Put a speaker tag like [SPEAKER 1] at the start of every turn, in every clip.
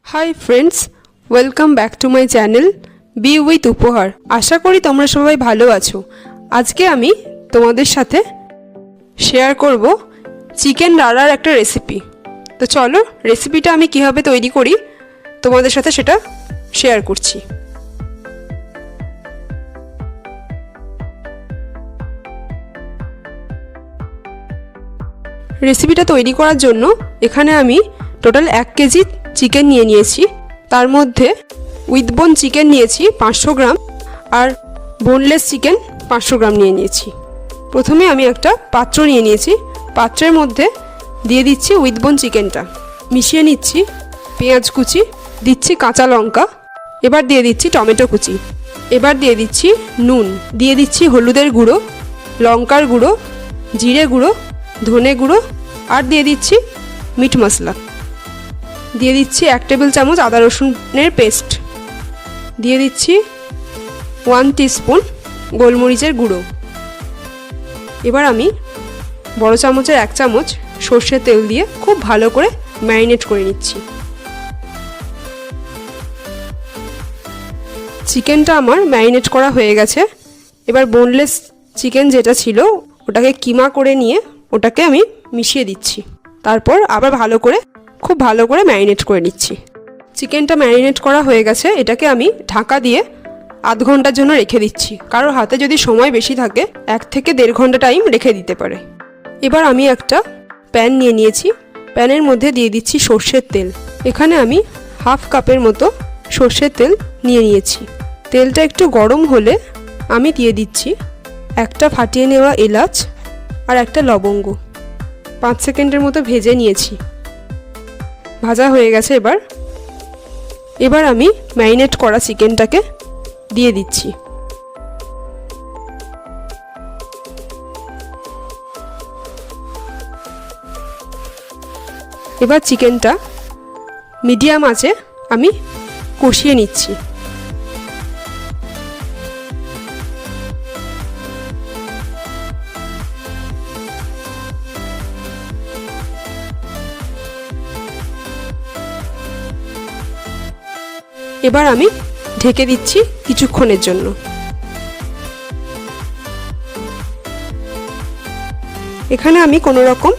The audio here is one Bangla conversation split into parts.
[SPEAKER 1] Hi friends, welcome back to my channel B with উপহার। আশা করি তোমরা সবাই ভালো আছো। আজকে আমি তোমাদের সাথে শেয়ার করব চিকেন রারার একটা রেসিপি। তো চলো রেসিপিটা আমি কিভাবে তৈরি করি তোমাদের সাথে সেটা শেয়ার করছি। রেসিপিটা তৈরি করার জন্য এখানে আমি টোটাল 1 কেজি চিকেন নিয়েছি। তার মধ্যে উইথ বোন চিকেন নিয়েছি 500 গ্রাম আর বোনলেস চিকেন 500 গ্রাম নিয়েছি। প্রথমে আমি একটা পাত্র নিয়েছি। পাত্রের মধ্যে দিয়ে দিচ্ছি উইথ বোন চিকেনটা, মিশিয়ে নিচ্ছি পেঁয়াজ কুচি, দিচ্ছি কাঁচা লঙ্কা, এবার দিয়ে দিচ্ছি টমেটো কুচি, এবার দিয়ে দিচ্ছি নুন, দিয়ে দিচ্ছি হলুদের গুঁড়ো, লঙ্কার গুঁড়ো, জিরে গুঁড়ো, ধনে গুঁড়ো আর দিয়ে দিচ্ছি মিট মশলা, দিয়ে দিচ্ছি 1 টেবিল চামচ আদা রসুনের পেস্ট, দিয়ে দিচ্ছি 1 টিস্পুন গোলমরিচের গুঁড়ো। এবার আমি বড় চামচের 1 চামচ সর্ষের তেল দিয়ে খুব ভালো করে ম্যারিনেট করে নিচ্ছি। চিকেনটা আমার ম্যারিনেট করা হয়ে গেছে। এবার বোনলেস চিকেন যেটা ছিল ওটাকে কিমা করে নিয়ে ওটাকে আমি মিশিয়ে দিচ্ছি। তারপর আবার খুব ভালো করে ম্যারিনেট করে নিচ্ছি। চিকেনটা ম্যারিনেট করা হয়ে গেছে। এটাকে আমি ঢাকা দিয়ে আধ ঘন্টার জন্য রেখে দিচ্ছি। কারোর হাতে যদি সময় বেশি থাকে 1 থেকে 1.5 ঘন্টা টাইম রেখে দিতে পারে। এবার আমি একটা প্যান নিয়েছি। প্যানের মধ্যে দিয়ে দিচ্ছি সর্ষের তেল। এখানে আমি হাফ কাপের মতো সর্ষের তেল নিয়েছি। তেলটা একটু গরম হলে আমি দিয়ে দিচ্ছি একটা ফাটিয়ে নেওয়া এলাচ আর একটা লবঙ্গ। 5 সেকেন্ডের মতো ভেজে নিয়েছি। ভাজা হয়ে গেছে। এবার আমি ম্যারিনেট করা চিকেনটাকে দিয়ে দিচ্ছি। এবার চিকেনটা মিডিয়াম আঁচে আমি কষিয়ে নিচ্ছি। এবার আমি ঢেকে দিচ্ছি কিছুক্ষণের জন্য। এখানে আমি কোনো রকম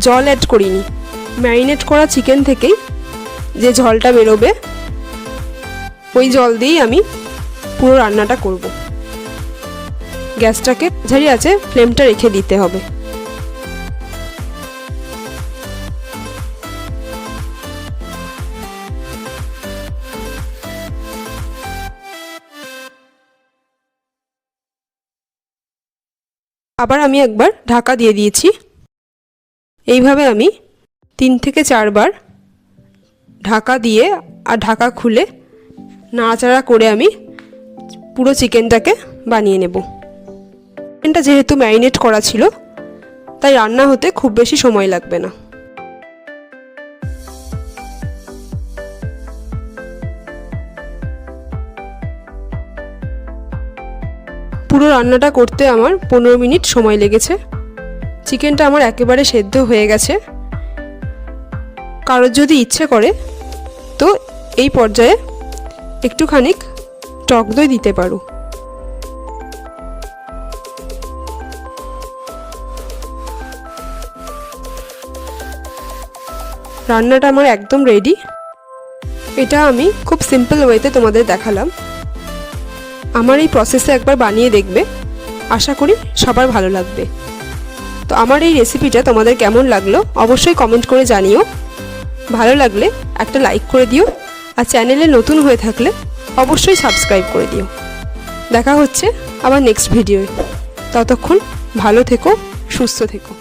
[SPEAKER 1] জল অ্যাড করিনি। ম্যারিনেট করা চিকেন থেকেই যে জলটা বেরোবে ওই জল দিয়েই আমি পুরো রান্নাটা করব। গ্যাসটাকে ঝাড়ি আছে ফ্লেমটা রেখে দিতে হবে। আবার আমি একবার ঢাকা দিয়ে দিয়েছি। এইভাবে আমি 3 থেকে 4 বার ঢাকা দিয়ে আর ঢাকা খুলে নাড়াচাড়া করে আমি পুরো চিকেনটাকে বানিয়ে নেব। চিকেনটা যেহেতু ম্যারিনেট করা ছিল তাই রান্না হতে খুব বেশি সময় লাগবে না। পুরো রান্নাটা করতে আমার 15 মিনিট সময় লেগেছে। চিকেনটা আমার একেবারে সেদ্ধ হয়ে গেছে। কারোর যদি ইচ্ছে করে তো এই পর্যায়ে একটুখানি টক দই দিতে পারো। রান্নাটা আমার একদম রেডি। এটা আমি খুব সিম্পল ওয়েতে তোমাদের দেখালাম। আমার এই প্রসেসে একবার বানিয়ে দেখবে, আশা করি সবার ভালো লাগবে। তো আমার এই রেসিপিটা তোমাদের কেমন লাগলো অবশ্যই কমেন্ট করে জানিও। ভালো লাগলে একটা লাইক করে দিও আর চ্যানেলে নতুন হয়ে থাকলে অবশ্যই সাবস্ক্রাইব করে দিও। দেখা হচ্ছে আবার নেক্সট ভিডিওয়ে। ততক্ষণ ভালো থেকো, সুস্থ থেকো।